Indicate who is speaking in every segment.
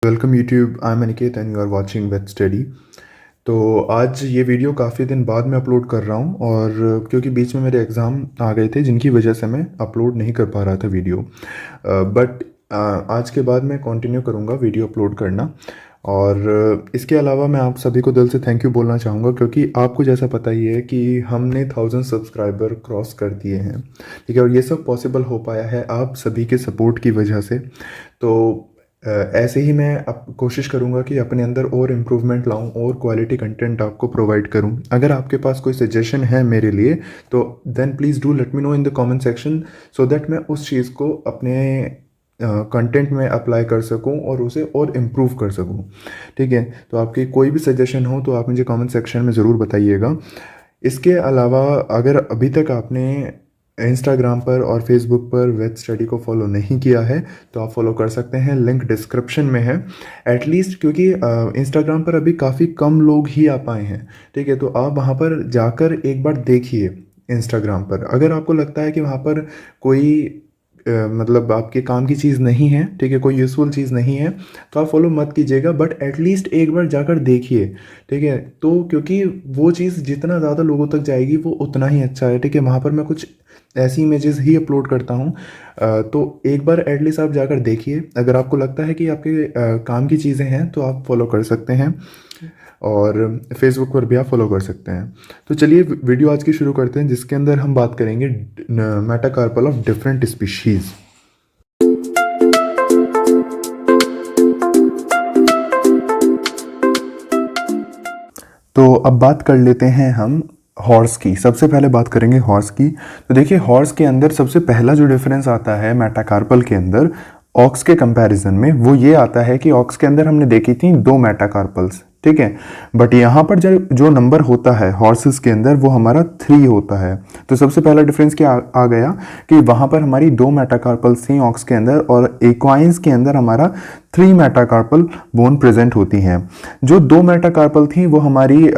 Speaker 1: Welcome YouTube. I am Aniket and you are watching wet study. तो आज ये video काफ़ी दिन बाद मैं अपलोड कर रहा हूँ और क्योंकि बीच में मेरे एग्ज़ाम आ गए थे जिनकी वजह से मैं अपलोड नहीं कर पा रहा था वीडियो। बट आज के बाद मैं कंटिन्यू करूँगा वीडियो अपलोड करना। और इसके अलावा मैं आप सभी को दिल से थैंक यू बोलना चाहूँगा क्योंकि आपको जैसा पता ही है कि हमने 1000 सब्सक्राइबर क्रॉस कर दिए हैं। ठीक है, और ये सब पॉसिबल हो पाया है आप सभी के सपोर्ट की वजह से। तो ऐसे ही मैं अब कोशिश करूँगा कि अपने अंदर और इम्प्रूवमेंट लाऊं और क्वालिटी कंटेंट आपको प्रोवाइड करूं। अगर आपके पास कोई सजेशन है मेरे लिए तो then please do let me know in the comment section so that मैं उस चीज़ को अपने कंटेंट में अप्लाई कर सकूं और उसे और इम्प्रूव कर सकूं। ठीक है, तो आपकी कोई भी सजेशन हो तो आप मुझे कमेंट सेक्शन में ज़रूर बताइएगा। इसके अलावा अगर अभी तक आपने इंस्टाग्राम पर और फेसबुक पर वेट स्टडी को फॉलो नहीं किया है तो आप फॉलो कर सकते हैं, लिंक डिस्क्रिप्शन में है। एटलीस्ट क्योंकि इंस्टाग्राम पर अभी काफ़ी कम लोग ही आ पाए हैं। ठीक है, तो आप वहाँ पर जाकर एक बार देखिए। इंस्टाग्राम पर अगर आपको लगता है कि वहाँ पर कोई मतलब आपके काम की चीज़ नहीं है, ठीक है, कोई यूज़फुल चीज़ नहीं है तो आप फॉलो मत कीजिएगा, बट एटलीस्ट एक बार जाकर देखिए। ठीक है, तो क्योंकि वो चीज़ जितना ज़्यादा लोगों तक जाएगी वो उतना ही अच्छा है। ठीक है, वहाँ पर मैं कुछ ऐसी इमेजेस ही अपलोड करता हूँ। तो एक बार एटलीस्ट आप जाकर देखिए। अगर आपको लगता है कि आपके काम की चीज़ें हैं तो आप फॉलो कर सकते हैं और फेसबुक पर भी आप फॉलो कर सकते हैं। तो चलिए वीडियो आज की शुरू करते हैं जिसके अंदर हम बात करेंगे मेटाकार्पल ऑफ डिफरेंट स्पीशीज़। तो अब बात कर लेते हैं हम हॉर्स की। सबसे पहले बात करेंगे हॉर्स की। तो देखिए हॉर्स के अंदर सबसे पहला जो डिफरेंस आता है मेटाकार्पल के अंदर ऑक्स के कंपैरिजन में वो ये आता है कि ऑक्स के अंदर हमने देखी थी 2 मेटाकार्पल्स। ठीक है, बट यहाँ पर जो नंबर होता है हॉर्सेस के अंदर वो हमारा 3 होता है। तो सबसे पहला डिफरेंस क्या आ गया कि वहाँ पर हमारी 2 मेटाकार्पल्स थी ऑक्स के अंदर और इक्वाइंस के अंदर हमारा 3 मेटाकार्पल बोन प्रेजेंट होती हैं। जो 2 मेटाकार्पल थी वो हमारी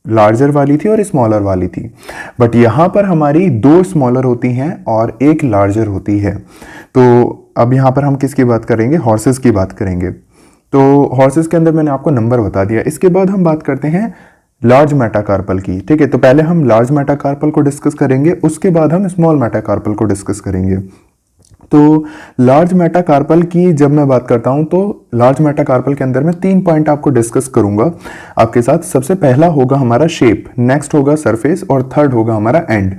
Speaker 1: लार्जर वाली थी और स्मॉलर वाली थी, बट यहाँ पर हमारी 2 स्मॉलर होती हैं और 1 लार्जर होती है। तो अब यहाँ पर हम किसकी बात करेंगे, हॉर्सेस की बात करेंगे। तो हॉर्सेस के अंदर मैंने आपको नंबर बता दिया। इसके बाद हम बात करते हैं लार्ज मेटाकार्पल की। ठीक है, तो पहले हम लार्ज मेटाकार्पल को डिस्कस करेंगे, उसके बाद हम स्मॉल मेटाकार्पल को डिस्कस करेंगे। तो लार्ज मेटाकार्पल की जब मैं बात करता हूं तो लार्ज मेटाकार्पल के अंदर मैं 3 पॉइंट आपको डिस्कस करूंगा आपके साथ। सबसे पहला होगा हमारा शेप, नेक्स्ट होगा सरफेस और थर्ड होगा हमारा एंड।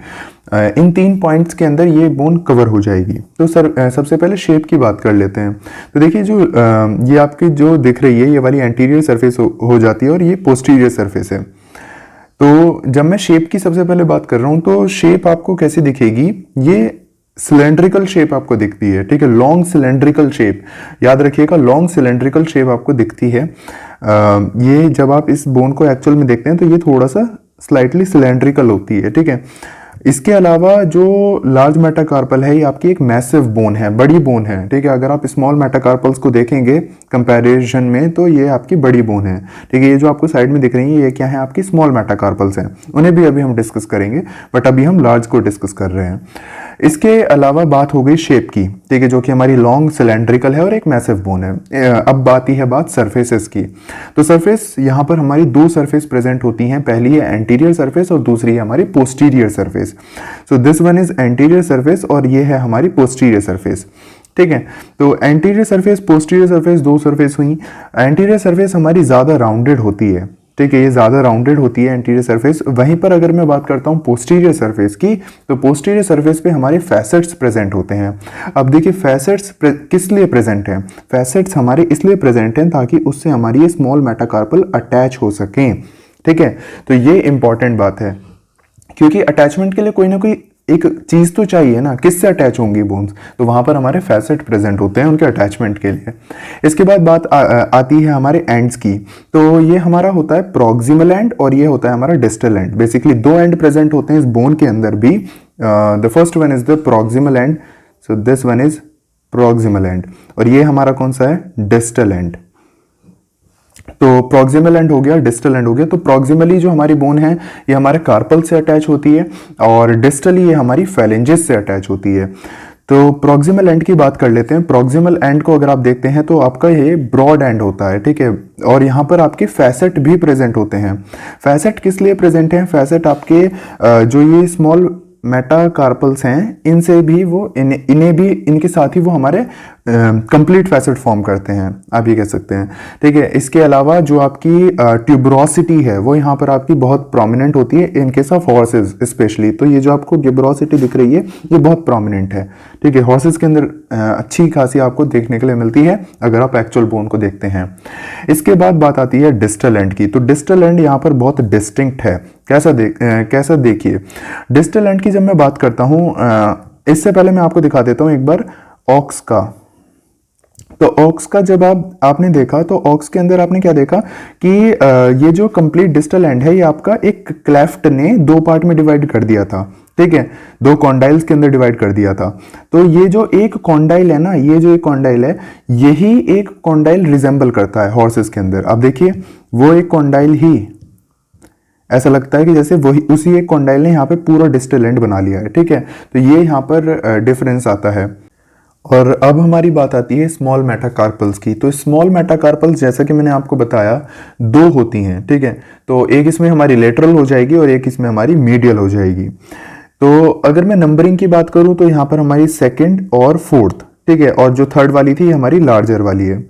Speaker 1: इन 3 पॉइंट्स के अंदर ये बोन कवर हो जाएगी। तो सबसे पहले शेप की बात कर लेते हैं। तो देखिए जो ये आपकी जो दिख रही है ये वाली एंटीरियर सरफेस हो जाती है और ये पोस्टीरियर सरफेस है। तो जब मैं शेप की सबसे पहले बात कर रहा हूं तो शेप आपको कैसी दिखेगी, ये सिलेंड्रिकल शेप आपको दिखती है। ठीक है, लॉन्ग सिलेंड्रिकल शेप, याद रखिएगा लॉन्ग सिलेंड्रिकल शेप आपको दिखती है। ये जब आप इस बोन को एक्चुअल में देखते हैं तो ये थोड़ा सा स्लाइटली सिलेंड्रिकल होती है। ठीक है, इसके अलावा जो लार्ज मेटाकार्पल है ये आपकी एक मैसिव बोन है, बड़ी बोन है। ठीक है, अगर आप स्मॉल मेटाकार्पल्स को देखेंगे कंपैरिजन में तो ये आपकी बड़ी बोन है। ठीक है, ये जो आपको साइड में दिख रही है ये क्या है, आपकी स्मॉल मेटाकार्पल्स हैं, उन्हें भी अभी हम डिस्कस करेंगे, बट अभी हम लार्ज को डिस्कस कर रहे हैं। इसके अलावा बात हो गई शेप की। ठीक है, जो कि हमारी लॉन्ग सिलेंड्रिकल है और एक मैसिव बोन है। अब आती है बात सरफेसेस की। तो सरफेस यहाँ पर हमारी 2 सरफेस प्रेजेंट होती हैं, पहली है एंटीरियर सरफेस और दूसरी है हमारी posterior surface. So this one is anterior surface और ये है हमारी पोस्टीरियर सरफेस। ठीक है, तो anterior surface posterior surface 2 surface हुई। एंटीरियर सरफेस हमारी ज़्यादा राउंडेड होती है। ठीक है, ये ज़्यादा राउंडेड होती है एंटीरियर सरफेस। वहीं पर अगर मैं बात करता हूँ पोस्टीरियर सरफेस की तो पोस्टीरियर सरफेस पे हमारे फैसेट्स प्रेजेंट होते हैं। अब देखिए फैसेट्स किस लिए प्रेजेंट हैं, फैसेट्स हमारे इसलिए प्रेजेंट हैं ताकि उससे हमारी ये स्मॉल मेटाकार्पल अटैच हो सकें। ठीक है, तो ये इंपॉर्टेंट बात है क्योंकि अटैचमेंट के लिए कोई ना कोई एक चीज तो चाहिए ना, किससे अटैच होंगी बोन्स, तो वहां पर हमारे फैसेट प्रेजेंट होते हैं उनके अटैचमेंट के लिए। इसके बाद बात आती है हमारे एंड्स की। तो ये हमारा होता है प्रॉक्सिमल एंड और ये होता है हमारा distal end. Basically 2 and present होते हैं इस बोन के अंदर भी। The first one is the proximal and, so this one is proximal and और ये हमारा कौन सा है, डिस्टल एंड। तो प्रॉक्सिमल एंड हो गया, डिस्टल एंड हो गया। तो प्रॉक्सिमली जो हमारी बोन है ये हमारे कार्पल से अटैच होती है और डिस्टली ये हमारी फैलेंजेस से अटैच होती है। तो प्रॉक्सिमल एंड की बात कर लेते हैं। प्रॉक्सिमल एंड को अगर आप देखते हैं तो आपका ये ब्रॉड एंड होता है, ठीक है। और यहाँ पर आपके फैसेट भी प्रेजेंट होते हैं। फैसेट किस लिए प्रेजेंट हैं? फैसेट आपके जो ये स्मॉल मेटाकार्पल्स हैं इनसे भी वो इन्हें भी इनके साथ ही वो हमारे कंप्लीट फैसेट फॉर्म करते हैं, आप ये कह सकते हैं, ठीक है। इसके अलावा जो आपकी ट्यूबरोसिटी है वो यहाँ पर आपकी बहुत प्रोमिनेंट होती है in case of horses specially. तो ये जो आपको गिब्रोसिटी दिख रही है ये बहुत प्रोमिनेंट है, ठीक है। हॉर्सेस के अंदर अच्छी खासी आपको देखने के लिए मिलती है अगर आप एक्चुअल बोन को देखते हैं। इसके बाद बात आती है डिस्टल एंड की। तो डिस्टल एंड यहाँ पर बहुत डिस्टिंक्ट है। कैसा देखिए, डिस्टल एंड की जब मैं बात करता हूँ, इससे पहले मैं आपको दिखा देता हूँ एक बार ऑक्स का। तो ऑक्स का जब आपने देखा तो ऑक्स के अंदर आपने क्या देखा कि ये जो कंप्लीट डिस्टल एंड है ये आपका एक क्लेफ्ट ने दो पार्ट में डिवाइड कर दिया था, ठीक है, दो कॉन्डाइल्स के अंदर डिवाइड कर दिया था। तो ये जो एक कॉन्डाइल है ना, ये जो एक कॉन्डाइल है यही एक कॉन्डाइल रिजेंबल करता है हॉर्सेस के अंदर। आप देखिए वो एक कॉन्डाइल ही ऐसा लगता है कि जैसे वही उसी एक कॉन्डाइल ने यहाँ पे पूरा डिस्टल एंड बना लिया है, ठीक है। तो ये यहाँ पर डिफरेंस आता है। और अब हमारी बात आती है स्मॉल मेटाकार्पल्स की। तो स्मॉल मेटाकार्पल्स जैसा कि मैंने आपको बताया दो होती हैं, ठीक है। तो एक इसमें हमारी लेटरल हो जाएगी और एक इसमें हमारी मीडियल हो जाएगी। तो अगर मैं नंबरिंग की बात करूं तो यहाँ पर हमारी सेकंड और फोर्थ, ठीक है, और जो थर्ड वाली थी हमारी लार्जर वाली है।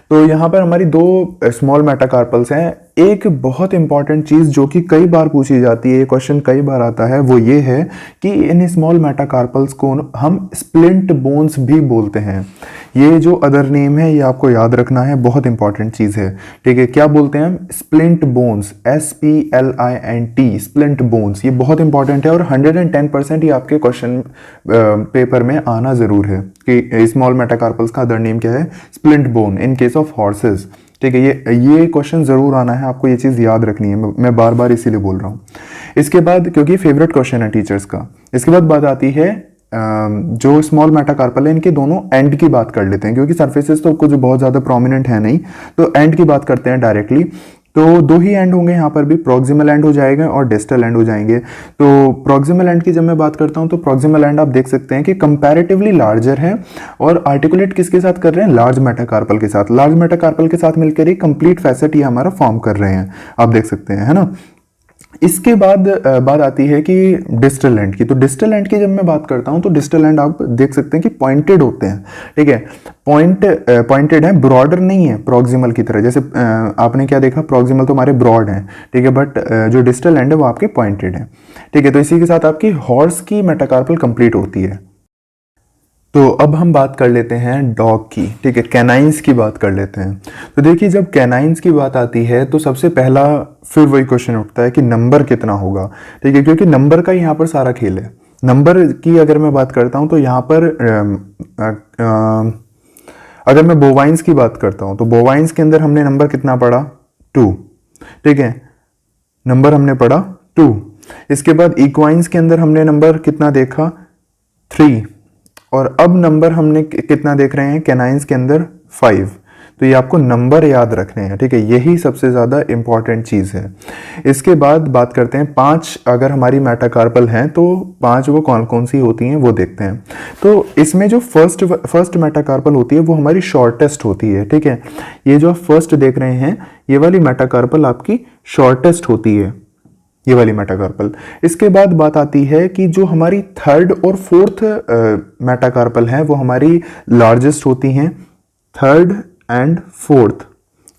Speaker 1: तो यहाँ पर हमारी दो स्मॉल मेटाकार्पल्स हैं। एक बहुत इंपॉर्टेंट चीज जो कि कई बार पूछी जाती है, ये क्वेश्चन कई बार आता है, वो ये है कि इन स्मॉल मेटाकार्पल्स को हम स्प्लिंट बोन्स भी बोलते हैं। ये जो अदर नेम है ये आपको याद रखना है, बहुत इंपॉर्टेंट चीज है, ठीक है। क्या बोलते हैं हम? Splint bones, SPLINT, splint bones. ये बहुत इंपॉर्टेंट है और 110% ये आपके क्वेश्चन पेपर में आना जरूर है कि स्मॉल मेटाकार्पल्स का अदर नेम क्या है? Splint bone in case of horses, ठीक है। ये क्वेश्चन जरूर आना है, आपको ये चीज याद रखनी है, मैं बार बार इसीलिए बोल रहा हूँ। इसके बाद क्योंकि फेवरेट क्वेश्चन है टीचर्स का। इसके बाद बात आती है जो स्मॉल मेटाकार्पल है इनके दोनों एंड की बात कर लेते हैं, क्योंकि सरफेसेस तो कुछ बहुत ज्यादा प्रोमिनेंट है नहीं, तो एंड की बात करते हैं डायरेक्टली। तो दो ही एंड होंगे यहाँ पर भी, प्रॉक्सिमल एंड हो जाएगा और डिस्टल एंड हो जाएंगे। तो प्रॉक्सिमल एंड की जब मैं बात करता हूँ तो प्रॉक्सिमल एंड आप देख सकते हैं कि कंपैरेटिवली लार्जर है और आर्टिकुलेट किसके साथ कर रहे हैं? लार्ज मेटाकार्पल के साथ। लार्ज मेटाकार्पल के साथ मिलकर ही कंप्लीट फैसेट ये हमारा फॉर्म कर रहे हैं, आप देख सकते हैं, है ना। इसके बाद बात आती है कि डिस्टल एंड की। तो डिस्टल एंड की जब मैं बात करता हूं तो डिस्टल एंड आप देख सकते हैं कि पॉइंटेड होते हैं, ठीक है। पॉइंटेड है, ब्रॉडर नहीं है प्रॉक्सिमल की तरह। जैसे आपने क्या देखा, प्रॉक्सिमल तो हमारे ब्रॉड हैं, ठीक है, बट जो डिस्टल एंड है वो आपके पॉइंटेड है, ठीक है। तो इसी के साथ आपकी हॉर्स की मेटाकार्पल कंप्लीट होती है। तो अब हम बात कर लेते हैं डॉग की, ठीक है, कैनाइंस की बात कर लेते हैं। तो देखिए जब कैनाइंस की बात आती है तो सबसे पहला फिर वही क्वेश्चन उठता है कि नंबर कितना होगा, ठीक है, क्योंकि नंबर का यहाँ पर सारा खेल है। नंबर की अगर मैं बात करता हूँ तो यहाँ पर अगर मैं बोवाइंस की बात करता हूँ तो बोवाइंस के अंदर हमने नंबर कितना पढ़ा? 2, ठीक है, नंबर हमने पढ़ा 2। इसके बाद इक्वाइंस के अंदर हमने नंबर कितना देखा? 3। और अब नंबर हमने कितना देख रहे हैं कैनाइंस के अंदर? 5। तो ये आपको नंबर याद रखने हैं, ठीक है, यही सबसे ज़्यादा इंपॉर्टेंट चीज़ है। इसके बाद बात करते हैं 5 अगर हमारी मेटाकार्पल हैं तो 5 वो कौन कौन सी होती हैं वो देखते हैं। तो इसमें जो फर्स्ट मेटाकार्पल होती है वो हमारी शॉर्टेस्ट होती है, ठीक है। ये जो फर्स्ट देख रहे हैं ये वाली मेटाकार्पल आपकी शॉर्टेस्ट होती है, ये वाली मेटाकार्पल। इसके बाद बात आती है कि जो हमारी थर्ड और फोर्थ मेटाकार्पल है वो हमारी लार्जेस्ट होती हैं। थर्ड एंड फोर्थ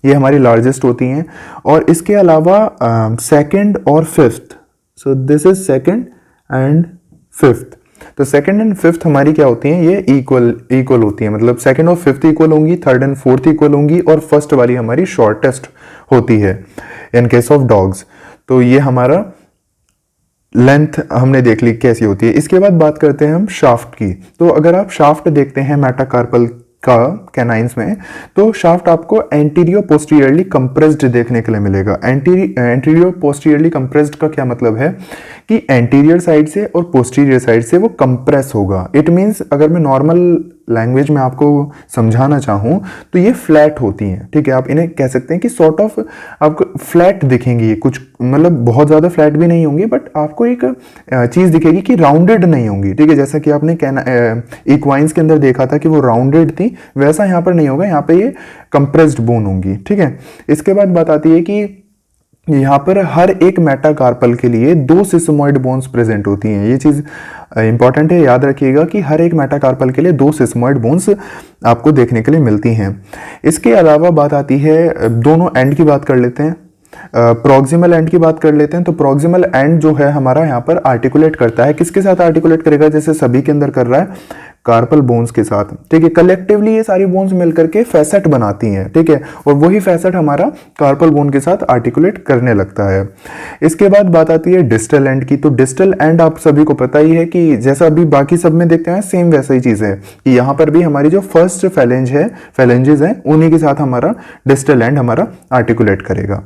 Speaker 1: ये हमारी लार्जेस्ट होती हैं। और इसके अलावा सेकंड और fifth, so this is second and fifth. तो सेकंड एंड फिफ्थ हमारी क्या होती हैं? ये इक्वल होती हैं, मतलब सेकंड और फिफ्थ इक्वल होंगी, थर्ड एंड फोर्थ इक्वल होंगी और फर्स्ट वाली हमारी शॉर्टेस्ट होती है इन केस ऑफ डॉग्स। तो ये हमारा लेंथ हमने देख ली कैसी होती है। इसके बाद बात करते हैं हम शाफ्ट की। तो अगर आप शाफ्ट देखते हैं मेटाकार्पल का कैनाइंस में तो शाफ्ट आपको एंटीरियर पोस्टीरियरली कंप्रेस्ड देखने के लिए मिलेगा। एंटीरियर पोस्टीरियरली कंप्रेस्ड का क्या मतलब है कि एंटीरियर साइड से और पोस्टीरियर साइड से वो कंप्रेस होगा। इट मींस अगर मैं नॉर्मल लैंग्वेज में आपको समझाना चाहूँ तो ये फ्लैट होती हैं, ठीक है। आप इन्हें कह सकते हैं कि सॉर्ट ऑफ आपको फ्लैट दिखेंगी, ये कुछ मतलब बहुत ज़्यादा फ्लैट भी नहीं होंगी, बट आपको एक चीज़ दिखेगी कि राउंडेड नहीं होंगी, ठीक है। जैसा कि आपने इक्वाइंस के अंदर देखा था कि वो राउंडेड थी, वैसा यहाँ पर नहीं होगा, यहाँ पे ये कंप्रेस्ड बोन होंगी, ठीक है। इसके बाद बात आती है कि यहाँ पर हर एक मेटाकार्पल के लिए 2 सिस्मोइड बोन्स प्रेजेंट होती हैं। ये चीज़ इंपॉर्टेंट है, याद रखिएगा कि हर एक मेटाकार्पल के लिए 2 सिस्मोइड बोन्स आपको देखने के लिए मिलती हैं। इसके अलावा बात आती है, दोनों एंड की बात कर लेते हैं, प्रॉक्सिमल एंड की बात कर लेते हैं। तो प्रॉक्सिमल एंड जो है हमारा यहाँ पर आर्टिकुलेट करता है, किसके साथ आर्टिकुलेट करेगा, जैसे सभी के अंदर कर रहा है, कार्पल बोन्स के साथ, ठीक है। कलेक्टिवली ये सारी बोन्स मिलकर के फैसेट बनाती हैं, ठीक है, और वही फैसेट हमारा कार्पल बोन के साथ आर्टिकुलेट करने लगता है। इसके बाद बात आती है डिस्टल एंड की। तो डिस्टल एंड आप सभी को पता ही है कि जैसा अभी बाकी सब में देखते हैं सेम वैसा ही चीज है कि यहाँ पर भी हमारी जो फर्स्ट फैलेंजेस है उन्हीं के साथ हमारा डिस्टल एंड हमारा आर्टिकुलेट करेगा।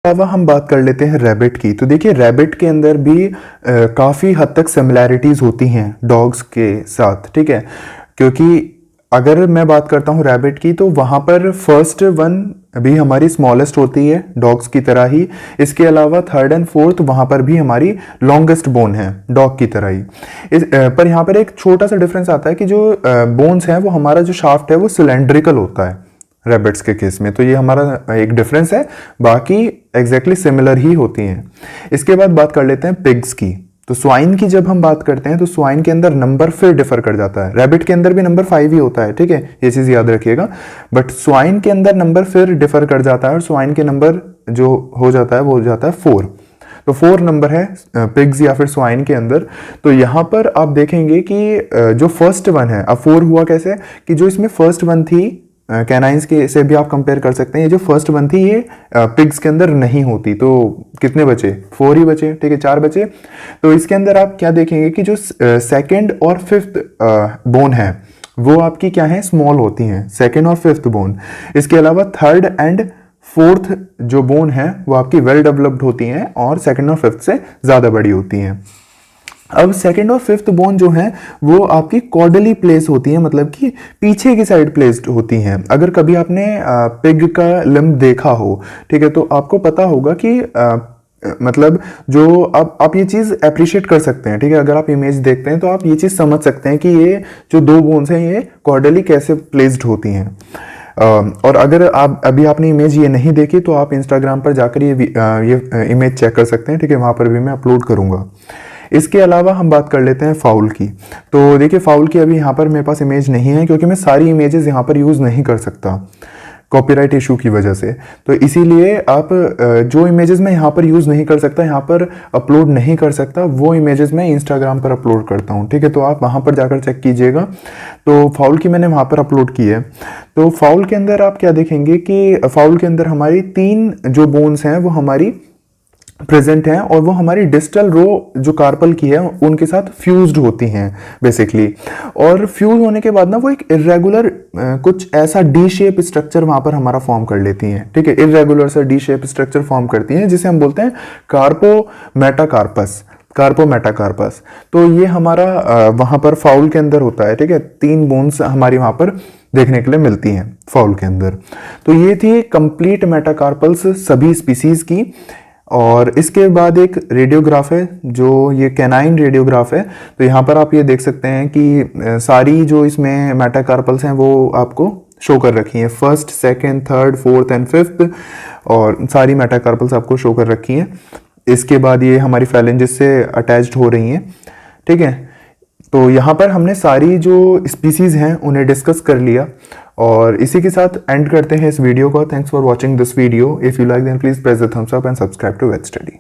Speaker 1: अलावा हम बात कर लेते हैं रैबिट की। तो देखिए रैबिट के अंदर भी काफ़ी हद तक सिमिलैरिटीज़ होती हैं डॉग्स के साथ, ठीक है, क्योंकि अगर मैं बात करता हूँ रैबिट की तो वहाँ पर फर्स्ट वन भी हमारी स्मॉलेस्ट होती है डॉग्स की तरह ही। इसके अलावा थर्ड एंड फोर्थ वहाँ पर भी हमारी लॉन्गेस्ट बोन है डॉग की तरह ही। पर यहाँ पर एक छोटा सा डिफरेंस आता है कि जो बोन्स हैं वो हमारा जो शाफ्ट है वो सिलेंड्रिकल होता है रैबिट्स के केस में। तो ये हमारा एक डिफरेंस है, बाकी एग्जैक्टली सिमिलर ही होती हैं। इसके बाद बात कर लेते हैं पिग्स की। तो स्वाइन की जब हम बात करते हैं तो स्वाइन के अंदर नंबर फिर डिफर कर जाता है। रैबिट के अंदर भी नंबर 5 ही होता है, ठीक है, ये चीज़ याद रखिएगा, बट स्वाइन के अंदर नंबर फिर डिफर कर जाता है और स्वाइन के नंबर जो हो जाता है वो हो जाता है 4। तो 4 नंबर है पिग्स या फिर स्वाइन के अंदर। तो यहाँ पर आप देखेंगे कि जो फर्स्ट वन है, अब 4 हुआ कैसे कि जो इसमें फर्स्ट वन थी कैनाइंस के से भी आप कंपेयर कर सकते हैं, ये जो फर्स्ट वन थी ये पिग्स के अंदर नहीं होती। तो कितने बचे, 4 ही बचे, ठीक है, 4 बचे। तो इसके अंदर आप क्या देखेंगे कि जो सेकंड और फिफ्थ बोन है वो आपकी क्या है, स्मॉल होती हैं, सेकंड और फिफ्थ बोन। इसके अलावा थर्ड एंड फोर्थ जो बोन है वो आपकी वेल डेवलप्ड होती हैं और सेकंड और फिफ्थ से ज़्यादा बड़ी होती हैं। अब सेकंड और फिफ्थ बोन जो है वो आपकी कॉर्डली प्लेस होती है, मतलब कि पीछे की साइड प्लेस्ड होती हैं। अगर कभी आपने पिग का लिम्ब देखा हो, ठीक है, तो आपको पता होगा कि मतलब जो आप ये चीज़ अप्रिशिएट कर सकते हैं, ठीक है। अगर आप इमेज देखते हैं तो आप ये चीज़ समझ सकते हैं कि ये जो 2 बोन्स हैं ये कॉर्डली कैसे प्लेस्ड होती हैं। और अगर आप अभी आपने इमेज ये नहीं देखी तो आप इंस्टाग्राम पर जाकर ये इमेज चेक कर सकते हैं, ठीक है, वहाँ पर भी मैं अपलोड करूँगा। इसके अलावा हम बात कर लेते हैं फाउल की। तो देखिए फाउल की अभी यहाँ पर मेरे पास इमेज नहीं है क्योंकि मैं सारी इमेजेस यहाँ पर यूज़ नहीं कर सकता कॉपीराइट इशू की वजह से। तो इसीलिए आप जो इमेजेस मैं यहाँ पर यूज़ नहीं कर सकता, यहाँ पर अपलोड नहीं कर सकता, वो इमेजेस मैं इंस्टाग्राम पर अपलोड करता हूँ, ठीक है। तो आप वहाँ पर जाकर चेक कीजिएगा। तो फाउल की मैंने वहाँ पर अपलोड की है। तो फाउल के अंदर आप क्या देखेंगे कि फाउल के अंदर हमारी 3 जो बोन्स हैं वो हमारी प्रेजेंट हैं और वो हमारी डिस्टल रो जो कार्पल की है उनके साथ फ्यूज्ड होती हैं बेसिकली। और फ्यूज होने के बाद ना वो एक इरेगुलर कुछ ऐसा डी शेप स्ट्रक्चर वहां पर हमारा फॉर्म कर लेती हैं, ठीक है, इरेगुलर सा डी शेप स्ट्रक्चर फॉर्म करती हैं जिसे हम बोलते हैं कार्पोमेटाकार्पस। तो ये हमारा वहां पर फाउल के अंदर होता है, ठीक है। 3 बोन्स हमारी वहां पर देखने के लिए मिलती हैं फाउल के अंदर। तो ये थी कंप्लीट मेटाकार्पल्स सभी स्पीसीज की। और इसके बाद एक रेडियोग्राफ है जो ये कैनाइन रेडियोग्राफ है। तो यहाँ पर आप ये देख सकते हैं कि सारी जो इसमें मेटाकार्पल्स हैं वो आपको शो कर रखी हैं, first, second, third, fourth and fifth, और सारी मेटाकार्पल्स आपको शो कर रखी हैं। इसके बाद ये हमारी फैलेंजेस से अटैच्ड हो रही हैं, ठीक है। तो यहाँ पर हमने सारी जो स्पीसीज हैं उन्हें डिस्कस कर लिया और इसी के साथ एंड करते हैं इस वीडियो को। Thanks for watching this video. If you like then please press the thumbs up and subscribe to wet study.